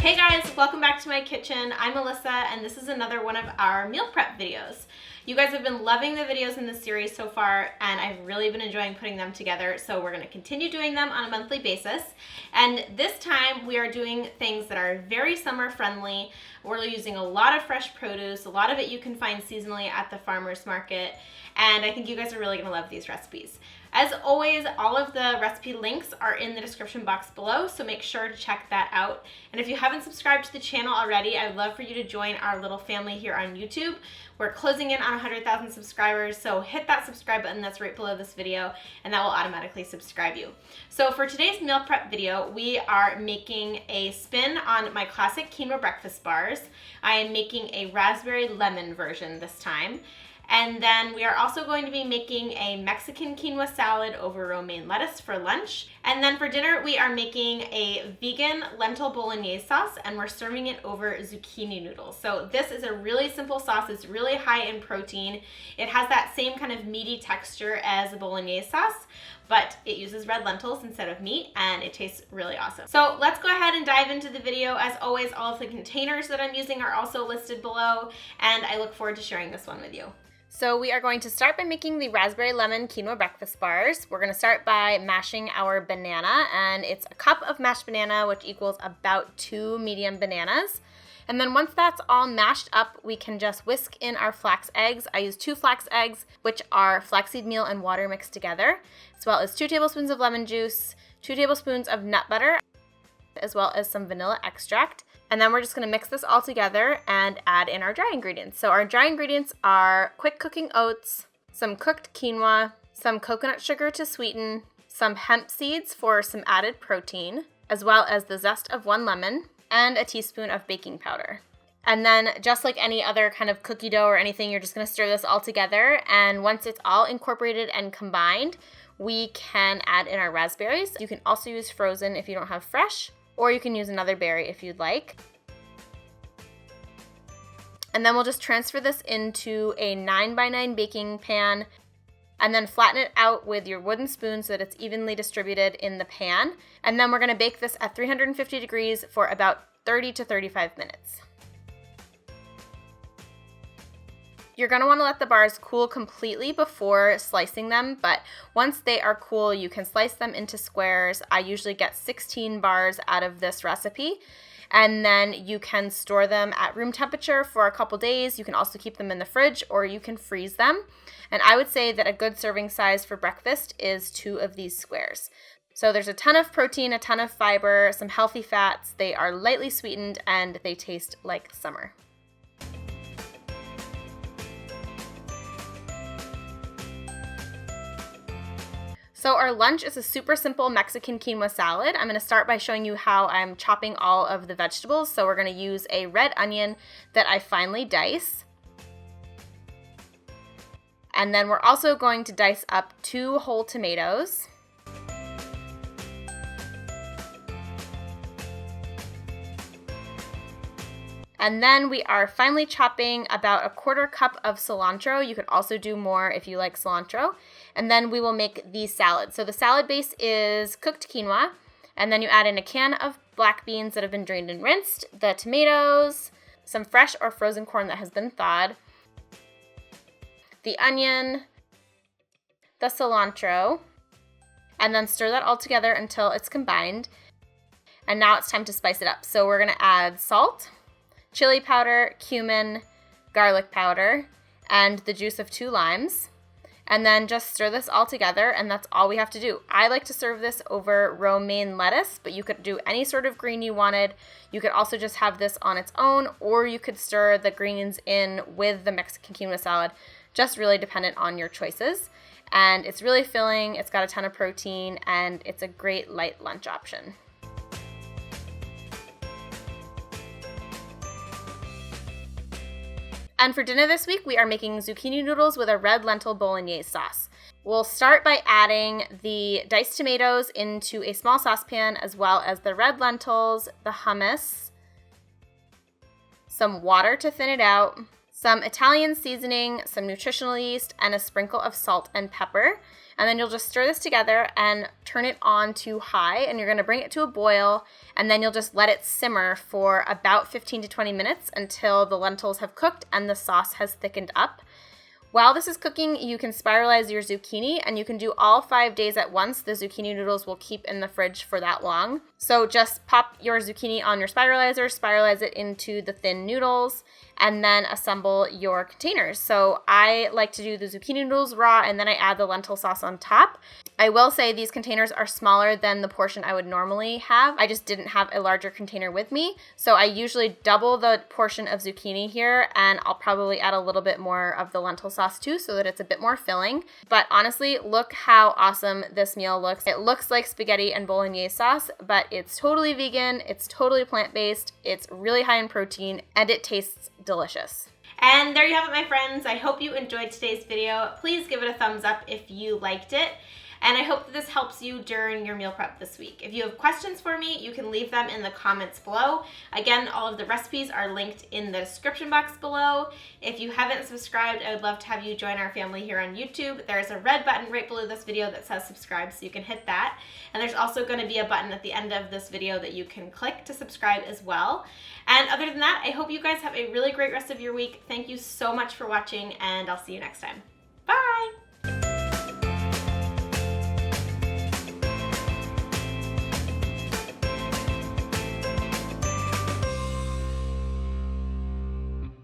Hey guys, welcome back to my kitchen. I'm Alyssa and this is another one of our meal prep videos. You guys have been loving the videos in this series so far and I've really been enjoying putting them together, so we're going to continue doing them on a monthly basis. And this time we are doing things that are very summer friendly. We're using a lot of fresh produce, a lot of it you can find seasonally at the farmer's market, and I think you guys are really going to love these recipes. As always, all of the recipe links are in the description box below, so make sure to check that out. And if you haven't subscribed to the channel already, I would love for you to join our little family here on YouTube. We're closing in on 100,000 subscribers, so hit that subscribe button that's right below this video, and that will automatically subscribe you. So for today's meal prep video, we are making a spin on my classic quinoa breakfast bars. I am making a raspberry lemon version this time. And then we are also going to be making a Mexican quinoa salad over romaine lettuce for lunch. And then for dinner, we are making a vegan lentil bolognese sauce, and we're serving it over zucchini noodles. So this is a really simple sauce. It's really high in protein. It has that same kind of meaty texture as the bolognese sauce, but it uses red lentils instead of meat, and it tastes really awesome. So let's go ahead and dive into the video. As always, all of the containers that I'm using are also listed below, and I look forward to sharing this one with you. So we are going to start by making the raspberry lemon quinoa breakfast bars. We're going to start by mashing our banana, and it's a cup of mashed banana, which equals about 2 medium bananas. And then once that's all mashed up, we can just whisk in our flax eggs. I use 2 flax eggs, which are flaxseed meal and water mixed together, as well as 2 tablespoons of lemon juice, 2 tablespoons of nut butter, as well as some vanilla extract. And then we're just going to mix this all together and add in our dry ingredients. So our dry ingredients are quick cooking oats, some cooked quinoa, some coconut sugar to sweeten, some hemp seeds for some added protein, as well as the zest of 1 lemon, and a teaspoon of baking powder. And then just like any other kind of cookie dough or anything, you're just going to stir this all together. And once it's all incorporated and combined, we can add in our raspberries. You can also use frozen if you don't have fresh, or you can use another berry if you'd like. And then we'll just transfer this into a 9x9 baking pan, and then flatten it out with your wooden spoon so that it's evenly distributed in the pan. And then we're going to bake this at 350 degrees for about 30 to 35 minutes. You're going to want to let the bars cool completely before slicing them, but once they are cool, you can slice them into squares. I usually get 16 bars out of this recipe, and then you can store them at room temperature for a couple days. You can also keep them in the fridge, or you can freeze them. And I would say that a good serving size for breakfast is 2 of these squares. So there's a ton of protein, a ton of fiber, some healthy fats. They are lightly sweetened, and they taste like summer. So our lunch is a super simple Mexican quinoa salad. I'm going to start by showing you how I'm chopping all of the vegetables. So we're going to use a red onion that I finely dice. And then we're also going to dice up 2 whole tomatoes. And then we are finely chopping about a 1/4 cup of cilantro. You could also do more if you like cilantro. And then we will make the salad. So the salad base is cooked quinoa, and then you add in a can of black beans that have been drained and rinsed, the tomatoes, some fresh or frozen corn that has been thawed, the onion, the cilantro, and then stir that all together until it's combined. And now it's time to spice it up. So we're going to add salt, chili powder, cumin, garlic powder, and the juice of 2 limes. And then just stir this all together, and that's all we have to do. I like to serve this over romaine lettuce, but you could do any sort of green you wanted. You could also just have this on its own, or you could stir the greens in with the Mexican quinoa salad, just really dependent on your choices. And it's really filling, it's got a ton of protein, and it's a great light lunch option. And for dinner this week, we are making zucchini noodles with a red lentil bolognese sauce. We'll start by adding the diced tomatoes into a small saucepan, as well as the red lentils, the hummus, some water to thin it out, some Italian seasoning, some nutritional yeast, and a sprinkle of salt and pepper. And then you'll just stir this together and turn it on to high, and you're gonna bring it to a boil, and then you'll just let it simmer for about 15 to 20 minutes until the lentils have cooked and the sauce has thickened up. While this is cooking, you can spiralize your zucchini, and you can do all 5 days at once. The zucchini noodles will keep in the fridge for that long. So just pop your zucchini on your spiralizer, spiralize it into the thin noodles, and then assemble your containers. So I like to do the zucchini noodles raw, and then I add the lentil sauce on top. I will say these containers are smaller than the portion I would normally have. I just didn't have a larger container with me. So I usually double the portion of zucchini here, and I'll probably add a little bit more of the lentil sauce too, so that it's a bit more filling. But honestly, look how awesome this meal looks. It looks like spaghetti and bolognese sauce, but it's totally vegan, it's totally plant-based, it's really high in protein, and it tastes delicious. And there you have it, my friends. I hope you enjoyed today's video. Please give it a thumbs up if you liked it. And I hope that this helps you during your meal prep this week. If you have questions for me, you can leave them in the comments below. Again, all of the recipes are linked in the description box below. If you haven't subscribed, I would love to have you join our family here on YouTube. There's a red button right below this video that says subscribe, so you can hit that. And there's also going to be a button at the end of this video that you can click to subscribe as well. And other than that, I hope you guys have a really great rest of your week. Thank you so much for watching, and I'll see you next time.